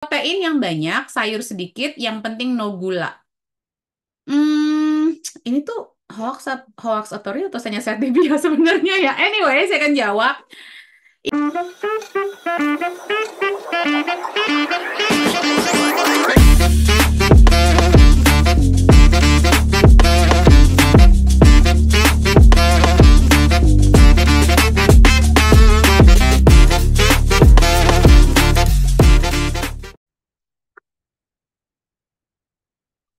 Protein yang banyak, sayur sedikit, yang penting no gula. Hmm, ini tuh hoax atau real atau hanya set ya sebenarnya ya. Anyway, saya akan jawab.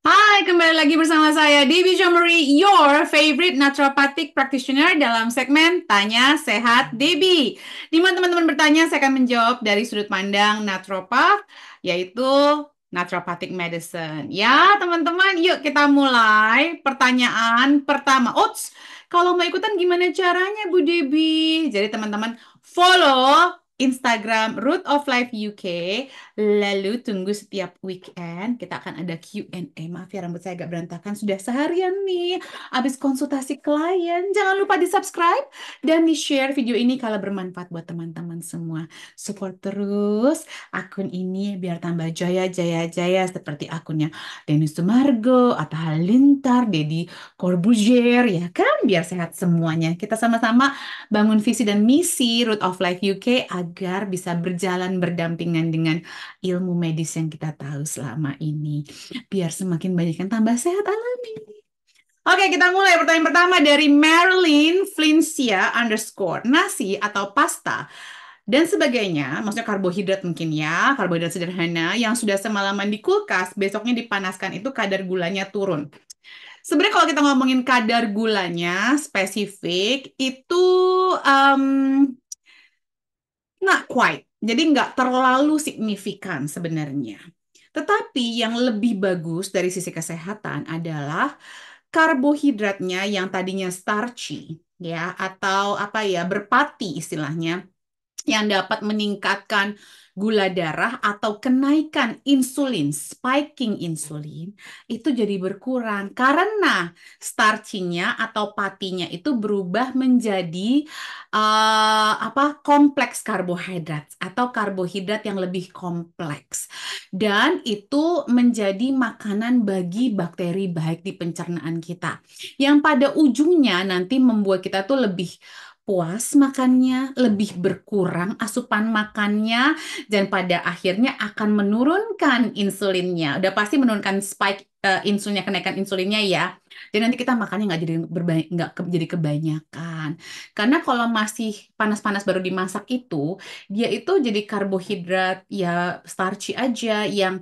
Hai, kembali lagi bersama saya Debbie Jomeri, your favorite naturopathic practitioner dalam segmen Tanya Sehat Debbie. Di mana teman-teman bertanya, saya akan menjawab dari sudut pandang naturopat, yaitu naturopathic medicine. Ya, teman-teman, yuk kita mulai. Pertanyaan pertama. Oats, kalau mau ikutan gimana caranya, Bu Debbie? Jadi teman-teman follow Instagram Root of Life UK. Lalu tunggu setiap weekend kita akan ada Q&A. Maaf ya rambut saya agak berantakan. Sudah seharian nih habis konsultasi klien. Jangan lupa di-subscribe dan di-share video ini kalau bermanfaat buat teman-teman semua. Support terus akun ini biar tambah jaya seperti akunnya Denis Sumargo, Atta Halilintar, Deddy Corbuzier ya kan biar sehat semuanya. Kita sama-sama bangun visi dan misi Root of Life UK agar bisa berjalan berdampingan dengan ilmu medis yang kita tahu selama ini. Biar semakin banyak yang tambah sehat alami. Oke, kita mulai. Pertanyaan pertama dari Marilyn Flincia underscore. Nasi atau pasta dan sebagainya, maksudnya karbohidrat mungkin ya, karbohidrat sederhana yang sudah semalaman di kulkas, besoknya dipanaskan itu kadar gulanya turun. Sebenarnya kalau kita ngomongin kadar gulanya spesifik, itu um, not quite. Jadi nggak terlalu signifikan sebenarnya. Tetapi yang lebih bagus dari sisi kesehatan adalah karbohidratnya yang tadinya starchy, ya, atau apa ya, berpati istilahnya, yang dapat meningkatkan gula darah atau kenaikan insulin, spiking insulin, itu jadi berkurang karena starchy-nya atau patinya itu berubah menjadi apa kompleks karbohidrat atau karbohidrat yang lebih kompleks dan itu menjadi makanan bagi bakteri baik di pencernaan kita yang pada ujungnya nanti membuat kita tuh lebih puas makannya, lebih berkurang asupan makannya, dan pada akhirnya akan menurunkan insulinnya. Udah pasti menurunkan spike insulinnya, kenaikan insulinnya ya. Dan nanti kita makannya nggak jadi jadi kebanyakan. Karena kalau masih panas-panas baru dimasak itu, dia itu jadi karbohidrat ya starchy aja yang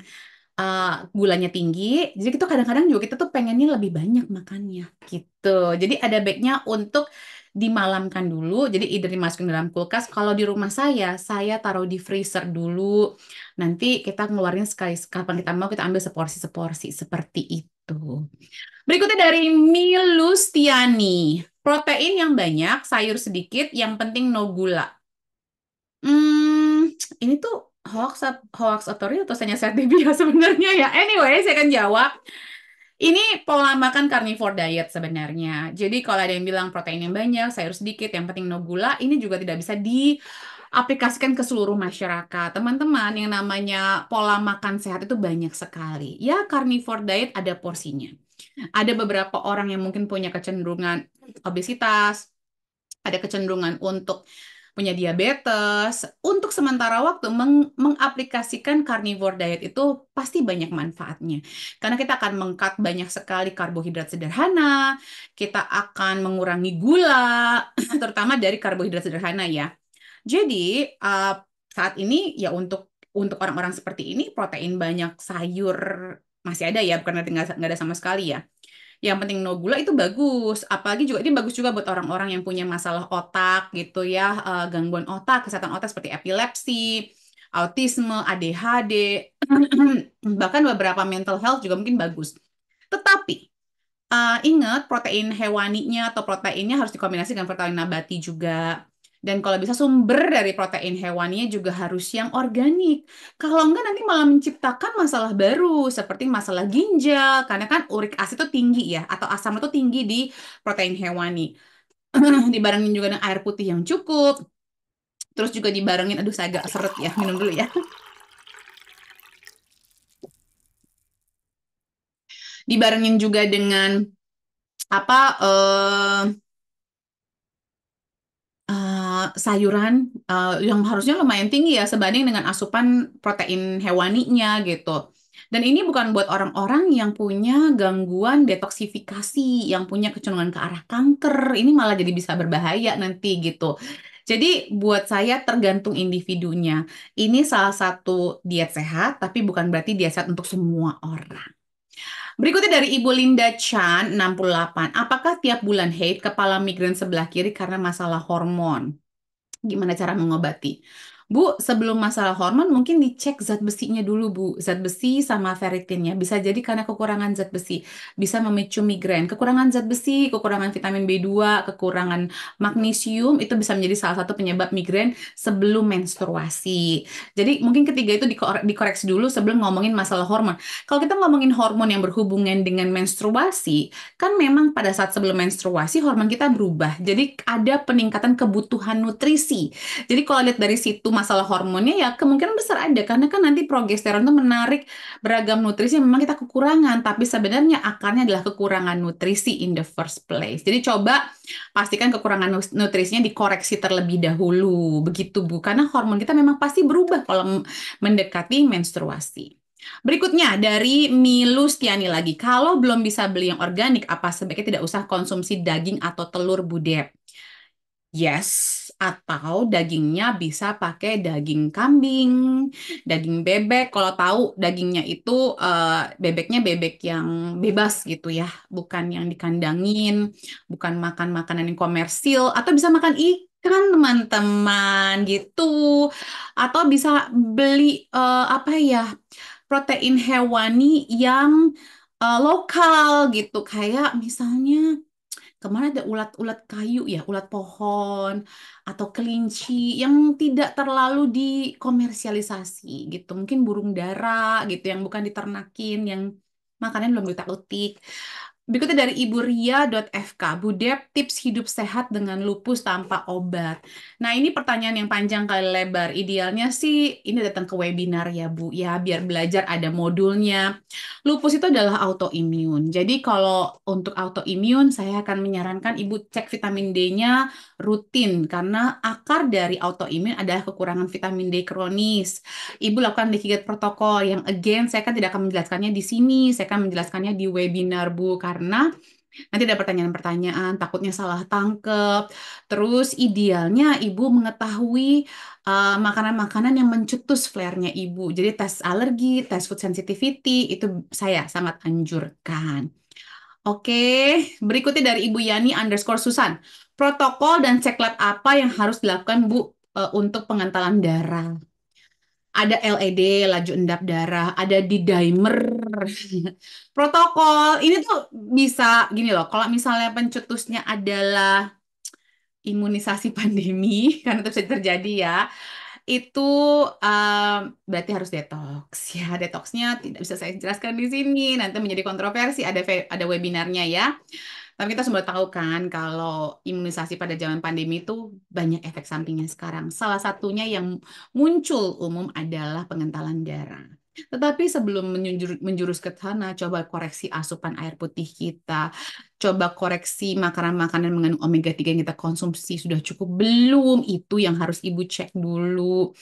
gulanya tinggi. Jadi itu kadang-kadang juga kita tuh pengennya lebih banyak makannya gitu. Jadi ada baiknya untuk dimalamkan dulu. Jadi either dimasukin dalam kulkas. Kalau di rumah saya taruh di freezer dulu. Nanti kita ngeluarin sekali kapan kita mau kita ambil seporsi-seporsi seperti itu. Berikutnya dari Milustiani. Protein yang banyak, sayur sedikit, yang penting no gula. Ini tuh hoax atau real atau hanya set ya sebenarnya ya. Anyway, saya akan jawab. Ini pola makan carnivore diet sebenarnya. Jadi kalau ada yang bilang protein yang banyak, sayur sedikit, yang penting no gula, ini juga tidak bisa diaplikasikan ke seluruh masyarakat. Teman-teman, yang namanya pola makan sehat itu banyak sekali. Ya, carnivore diet ada porsinya. Ada beberapa orang yang mungkin punya kecenderungan obesitas, ada kecenderungan untuk punya diabetes. Untuk sementara waktu mengaplikasikan carnivore diet itu pasti banyak manfaatnya. Karena kita akan mengkat banyak sekali karbohidrat sederhana, kita akan mengurangi gula, terutama dari karbohidrat sederhana ya. Jadi saat ini ya untuk orang-orang seperti ini protein banyak sayur masih ada ya, bukan berarti nggak ada sama sekali ya. Yang penting no gula itu bagus. Apalagi juga ini bagus juga buat orang-orang yang punya masalah otak gitu ya, gangguan otak, kesehatan otak seperti epilepsi, autisme, ADHD, bahkan beberapa mental health juga mungkin bagus. Tetapi ingat protein hewaninya atau proteinnya harus dikombinasi dengan protein nabati juga. Dan kalau bisa sumber dari protein hewaninya juga harus yang organik. Kalau enggak nanti malah menciptakan masalah baru seperti masalah ginjal karena kan uric acid itu tinggi ya atau asam itu tinggi di protein hewani. Dibarengin juga dengan air putih yang cukup. Terus juga dibarengin, aduh saya agak seret ya, minum dulu ya. Dibarengin juga dengan apa sayuran yang harusnya lumayan tinggi ya sebanding dengan asupan protein hewaninya gitu. Dan ini bukan buat orang-orang yang punya gangguan detoksifikasi, yang punya kecenderungan ke arah kanker. Ini malah jadi bisa berbahaya nanti gitu. Jadi buat saya tergantung individunya. Ini salah satu diet sehat, tapi bukan berarti diet sehat untuk semua orang. Berikutnya dari Ibu Linda Chan, 68. Apakah tiap bulan haid kepala migrain sebelah kiri karena masalah hormon? Gimana cara mengobati? Bu, sebelum masalah hormon mungkin dicek zat besinya dulu, Bu. Zat besi sama ferritinnya. Bisa jadi karena kekurangan zat besi. Bisa memicu migrain. Kekurangan zat besi, kekurangan vitamin B2, kekurangan magnesium, itu bisa menjadi salah satu penyebab migrain sebelum menstruasi. Jadi mungkin ketiga itu dikoreksi dulu sebelum ngomongin masalah hormon. Kalau kita ngomongin hormon yang berhubungan dengan menstruasi, kan memang pada saat sebelum menstruasi hormon kita berubah. Jadi ada peningkatan kebutuhan nutrisi. Jadi kalau lihat dari situ masalah hormonnya ya kemungkinan besar ada karena kan nanti progesteron itu menarik beragam nutrisi yang memang kita kekurangan, tapi sebenarnya akarnya adalah kekurangan nutrisi in the first place. Jadi coba pastikan kekurangan nutrisinya dikoreksi terlebih dahulu. Begitu Bu, karena hormon kita memang pasti berubah kalau mendekati menstruasi. Berikutnya dari Milustiani lagi. Kalau belum bisa beli yang organik, apa sebaiknya tidak usah konsumsi daging atau telur budep? Yes, atau dagingnya bisa pakai daging kambing, daging bebek. Kalau tahu dagingnya itu bebeknya bebek yang bebas gitu ya, bukan yang dikandangin, bukan makan makanan yang komersil, atau bisa makan ikan teman-teman gitu, atau bisa beli apa ya protein hewani yang lokal gitu, kayak misalnya kemarin ada ulat-ulat kayu ya, ulat pohon atau kelinci yang tidak terlalu dikomersialisasi gitu. Mungkin burung dara gitu yang bukan diternakin, yang makannya belum diutak-utik. Berikutnya dari Ibu Ria.fk, Budep tips hidup sehat dengan lupus tanpa obat. Nah, ini pertanyaan yang panjang kali lebar. Idealnya sih ini datang ke webinar ya, Bu, ya, biar belajar ada modulnya. Lupus itu adalah autoimun. Jadi kalau untuk autoimun, saya akan menyarankan Ibu cek vitamin D-nya rutin karena akar dari autoimun adalah kekurangan vitamin D kronis. Ibu lakukan Liquid protokol yang again saya kan tidak akan menjelaskannya di sini, saya akan menjelaskannya di webinar Bu karena nanti ada pertanyaan-pertanyaan, takutnya salah tangkep. Terus idealnya Ibu mengetahui makanan-makanan yang mencetus flare-nya Ibu. Jadi tes alergi, tes food sensitivity, itu saya sangat anjurkan. Oke, berikutnya dari Ibu Yani underscore Susan. Protokol dan cek lab apa yang harus dilakukan Bu untuk pengentalan darah? Ada LED, laju endap darah, ada D-dimer. Protokol ini tuh bisa gini loh, kalau misalnya pencetusnya adalah imunisasi pandemi, karena itu bisa terjadi ya, itu berarti harus detox. Ya, detoxnya tidak bisa saya jelaskan di sini, nanti menjadi kontroversi, ada webinarnya ya. Tapi kita semua tahu kan kalau imunisasi pada zaman pandemi itu banyak efek sampingnya sekarang. Salah satunya yang muncul umum adalah pengentalan darah. Tetapi sebelum menjurus ke sana, coba koreksi asupan air putih kita. Coba koreksi makanan-makanan mengandung omega 3 yang kita konsumsi sudah cukup belum? Itu yang harus Ibu cek dulu.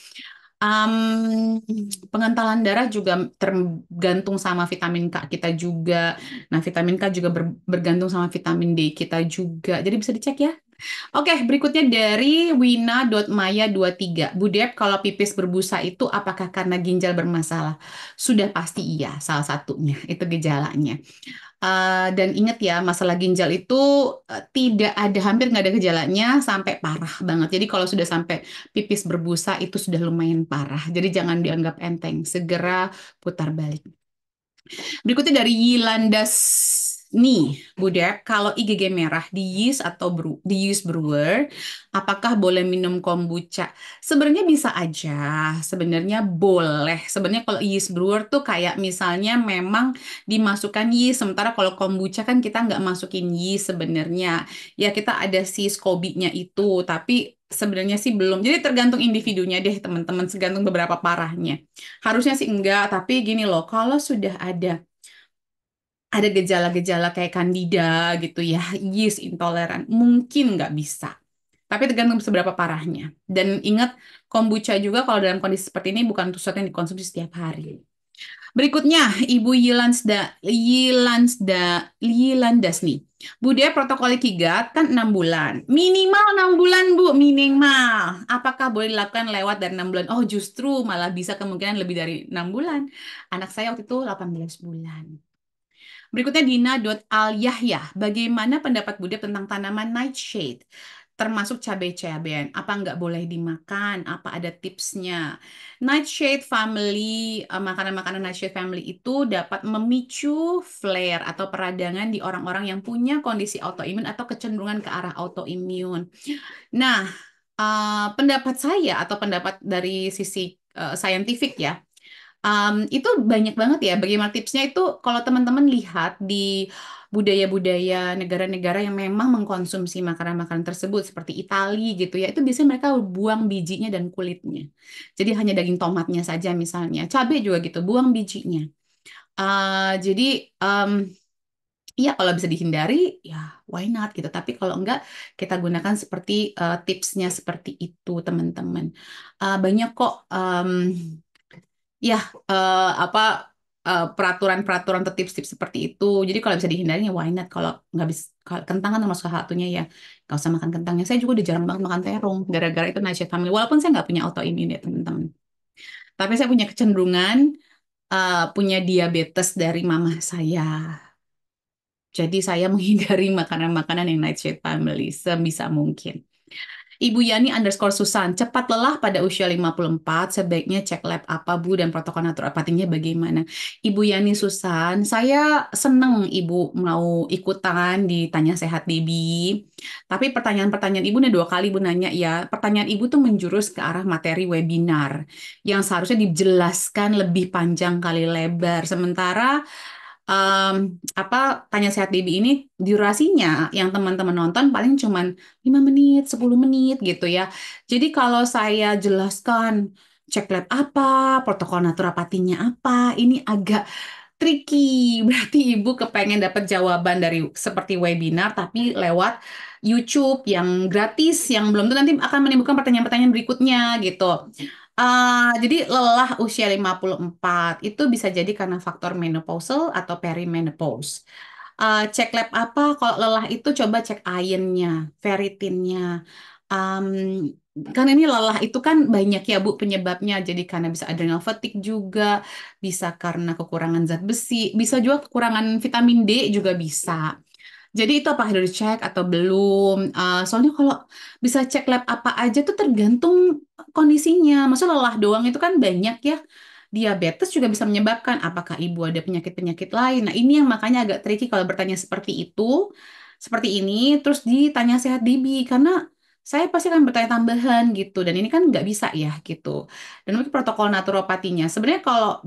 Am, Pengentalan darah juga tergantung sama vitamin K kita juga. Nah, vitamin K juga bergantung sama vitamin D kita juga. Jadi bisa dicek ya. Oke, berikutnya dari Wina.maya23. Bu Dep, kalau pipis berbusa itu apakah karena ginjal bermasalah? Sudah pasti iya, salah satunya. Itu gejalanya. Dan ingat ya, masalah ginjal itu tidak ada, hampir nggak ada gejalanya sampai parah banget. Jadi kalau sudah sampai pipis berbusa itu sudah lumayan parah. Jadi jangan dianggap enteng, segera putar balik. Berikutnya dari Yilandas nih, Budek, kalau IgG merah di yeast atau di yeast brewer, apakah boleh minum kombucha? Sebenarnya bisa aja, sebenarnya boleh. Sebenarnya kalau yeast brewer tuh kayak misalnya memang dimasukkan yeast, sementara kalau kombucha kan kita nggak masukin yeast sebenarnya. Ya kita ada si SCOBY-nya itu, tapi sebenarnya sih belum. Jadi tergantung individunya deh teman-teman, segantung beberapa parahnya. Harusnya sih enggak, tapi gini loh, kalau sudah ada ada gejala-gejala kayak candida gitu ya, yeast intoleran, mungkin nggak bisa. Tapi tergantung seberapa parahnya. Dan ingat, kombucha juga kalau dalam kondisi seperti ini bukan sesuatu yang dikonsumsi setiap hari. Berikutnya, Ibu Yilandas nih. Budaya protokol Kigat kan 6 bulan. Minimal 6 bulan, Bu. Minimal. Apakah boleh dilakukan lewat dari 6 bulan? Oh, justru malah bisa kemungkinan lebih dari 6 bulan. Anak saya waktu itu 18 bulan. Berikutnya Dina.Al Yahya. Bagaimana pendapat Bude tentang tanaman nightshade? Termasuk cabai-cabean. Apa nggak boleh dimakan? Apa ada tipsnya? Nightshade family, makanan-makanan nightshade family itu dapat memicu flare atau peradangan di orang-orang yang punya kondisi autoimun atau kecenderungan ke arah autoimun. Nah, pendapat saya atau pendapat dari sisi saintifik ya, itu banyak banget ya. Bagaimana tipsnya itu kalau teman-teman lihat di budaya-budaya negara-negara yang memang mengkonsumsi makanan-makanan tersebut seperti Italia gitu ya, itu biasanya mereka buang bijinya dan kulitnya. Jadi hanya daging tomatnya saja misalnya. Cabai juga gitu, buang bijinya. Jadi iya kalau bisa dihindari ya why not gitu. Tapi kalau enggak kita gunakan seperti tipsnya seperti itu teman-teman. Banyak kok ya apa peraturan-peraturan atau tips-tips seperti itu. Jadi kalau bisa dihindari ya why not. Kalau nggak bisa, kalau kentang kan termasuk salah satunya ya nggak usah makan kentangnya. Saya juga udah jarang banget makan terong gara-gara itu nightshade family. Walaupun saya nggak punya autoimun ya teman-teman. Tapi saya punya kecenderungan punya diabetes dari mama saya. Jadi saya menghindari makanan-makanan yang nightshade family sebisa mungkin. Ibu Yani_Susan, cepat lelah pada usia 54, sebaiknya cek lab apa Bu dan protokol naturopatinya bagaimana? Ibu Yani Susan, saya senang Ibu mau ikutan di Tanya Sehat Debi. Tapi pertanyaan-pertanyaan Ibu nih 2 kali Ibu nanya ya. Pertanyaan Ibu tuh menjurus ke arah materi webinar yang seharusnya dijelaskan lebih panjang kali lebar. Sementara Tanya Sehat Debi ini durasinya yang teman-teman nonton paling cuman 5 menit, 10 menit gitu ya. Jadi kalau saya jelaskan cek lab apa, protokol naturopatinya apa, ini agak tricky. Berarti Ibu kepengen dapat jawaban dari seperti webinar tapi lewat YouTube yang gratis, yang belum tuh nanti akan menimbulkan pertanyaan-pertanyaan berikutnya gitu. Jadi lelah usia 54 itu bisa jadi karena faktor menopausal atau perimenopause. Cek lab apa? Kalau lelah itu coba cek ironnya, ferritinnya. Um, Karena ini lelah itu kan banyak ya Bu penyebabnya. Jadi karena bisa adrenal fatigue juga, bisa karena kekurangan zat besi, bisa juga kekurangan vitamin D juga bisa. Jadi itu apa harus dicek atau belum? Soalnya kalau bisa cek lab apa aja tuh tergantung kondisinya. Maksudnya lelah doang itu kan banyak ya. Diabetes juga bisa menyebabkan apakah ibu ada penyakit-penyakit lain. Nah, ini yang makanya agak tricky kalau bertanya seperti itu, seperti ini, terus ditanya sehat DB karena saya pasti akan bertanya tambahan gitu. Dan ini kan nggak bisa ya gitu. Dan mungkin protokol naturopatinya. Sebenarnya kalau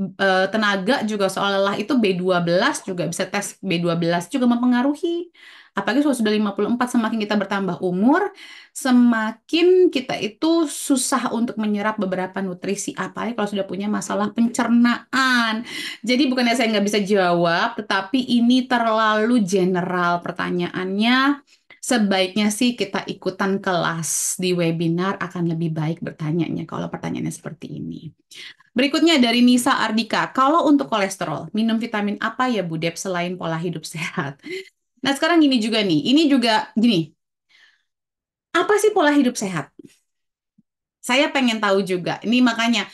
tenaga juga soal lelah itu B12 juga bisa tes B12 juga mempengaruhi. Apalagi kalau sudah 54 semakin kita bertambah umur, semakin kita itu susah untuk menyerap beberapa nutrisi. Apalagi kalau sudah punya masalah pencernaan. Jadi bukannya saya nggak bisa jawab, tetapi ini terlalu general pertanyaannya. Sebaiknya sih kita ikutan kelas di webinar akan lebih baik bertanyanya kalau pertanyaannya seperti ini. Berikutnya dari Nisa Ardika, kalau untuk kolesterol, minum vitamin apa ya Bu Dep selain pola hidup sehat? Nah sekarang gini juga nih, ini juga gini, apa sih pola hidup sehat? Saya pengen tahu juga. Ini makanya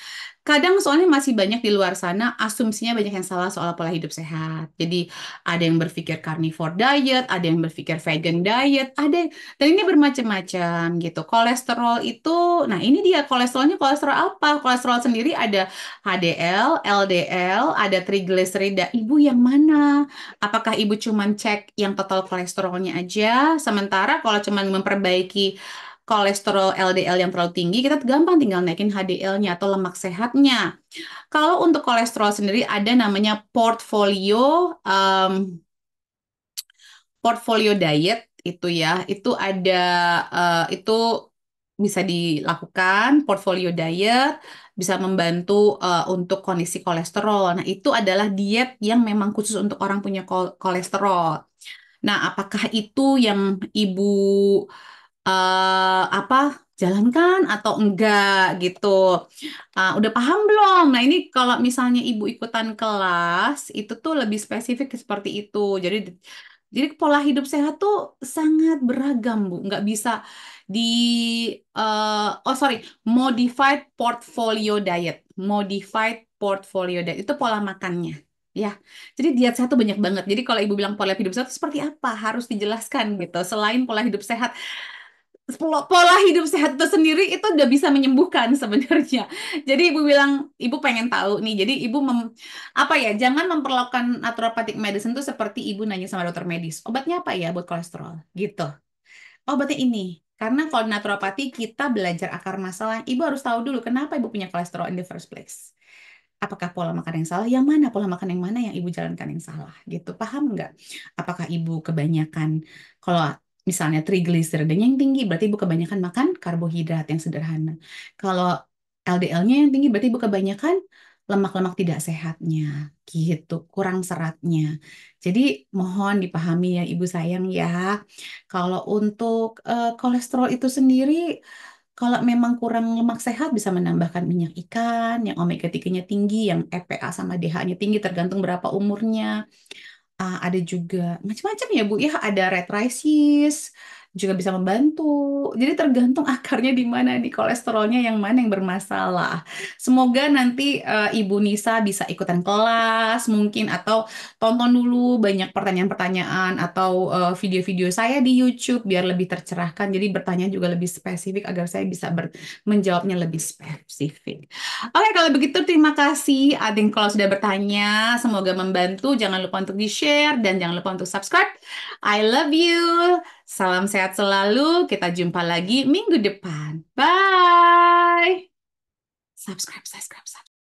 kadang soalnya masih banyak di luar sana asumsinya banyak yang salah soal pola hidup sehat. Jadi ada yang berpikir carnivore diet, ada yang berpikir vegan diet, dan ini bermacam-macam gitu. Kolesterol itu, nah ini dia kolesterolnya kolesterol apa? Kolesterol sendiri ada HDL, LDL, ada trigliserida. Ibu yang mana? Apakah ibu cuman cek yang total kolesterolnya aja? Sementara kalau cuman memperbaiki kolesterol LDL yang terlalu tinggi, kita gampang tinggal naikin HDL-nya atau lemak sehatnya. Kalau untuk kolesterol sendiri ada namanya portfolio diet itu ya. Itu ada itu bisa dilakukan portfolio diet, bisa membantu untuk kondisi kolesterol. Nah, itu adalah diet yang memang khusus untuk orang punya kolesterol. Nah, apakah itu yang Ibu apa jalankan atau enggak gitu? Udah paham belum? Nah, ini kalau misalnya Ibu ikutan kelas, itu tuh lebih spesifik seperti itu. Jadi pola hidup sehat tuh sangat beragam, Bu. Nggak bisa di, oh sorry, modified portfolio diet. Modified portfolio diet, itu pola makannya. Ya, jadi diet sehat tuh banyak banget. Jadi kalau Ibu bilang pola hidup sehat itu seperti apa? Harus dijelaskan gitu. Selain pola hidup sehat, pola hidup sehat itu sendiri itu udah bisa menyembuhkan sebenarnya. Jadi ibu bilang ibu pengen tahu nih. Jadi ibu apa ya? Jangan memperlakukan naturopathic medicine tuh seperti ibu nanya sama dokter medis. Obatnya apa ya buat kolesterol? Gitu. Obatnya ini. Karena kalau di naturopati kita belajar akar masalah, ibu harus tahu dulu kenapa ibu punya kolesterol in the first place. Apakah pola makan yang salah? Yang mana pola makan yang mana yang ibu jalankan yang salah? Gitu. Paham nggak? Apakah ibu kebanyakan kalau misalnya triglyceridnya yang tinggi, berarti ibu kebanyakan makan karbohidrat yang sederhana. Kalau LDL-nya yang tinggi, berarti ibu kebanyakan lemak-lemak tidak sehatnya, gitu, kurang seratnya. Jadi mohon dipahami ya ibu sayang ya. Kalau untuk kolesterol itu sendiri, kalau memang kurang lemak sehat bisa menambahkan minyak ikan yang omega 3-nya tinggi, yang EPA sama DHA-nya tinggi tergantung berapa umurnya. Ada juga macam-macam ya Bu ya, ada red rice juga bisa membantu. Jadi tergantung akarnya di mana, di kolesterolnya yang mana yang bermasalah. Semoga nanti Ibu Nisa bisa ikutan kelas mungkin atau tonton dulu banyak pertanyaan-pertanyaan atau video-video saya di YouTube biar lebih tercerahkan. Jadi bertanya juga lebih spesifik agar saya bisa menjawabnya lebih spesifik. Oke, kalau begitu terima kasih Ading kalau sudah bertanya. Semoga membantu. Jangan lupa untuk di-share dan jangan lupa untuk subscribe. I love you. Salam sehat selalu. Kita jumpa lagi minggu depan. Bye. Subscribe, subscribe, subscribe.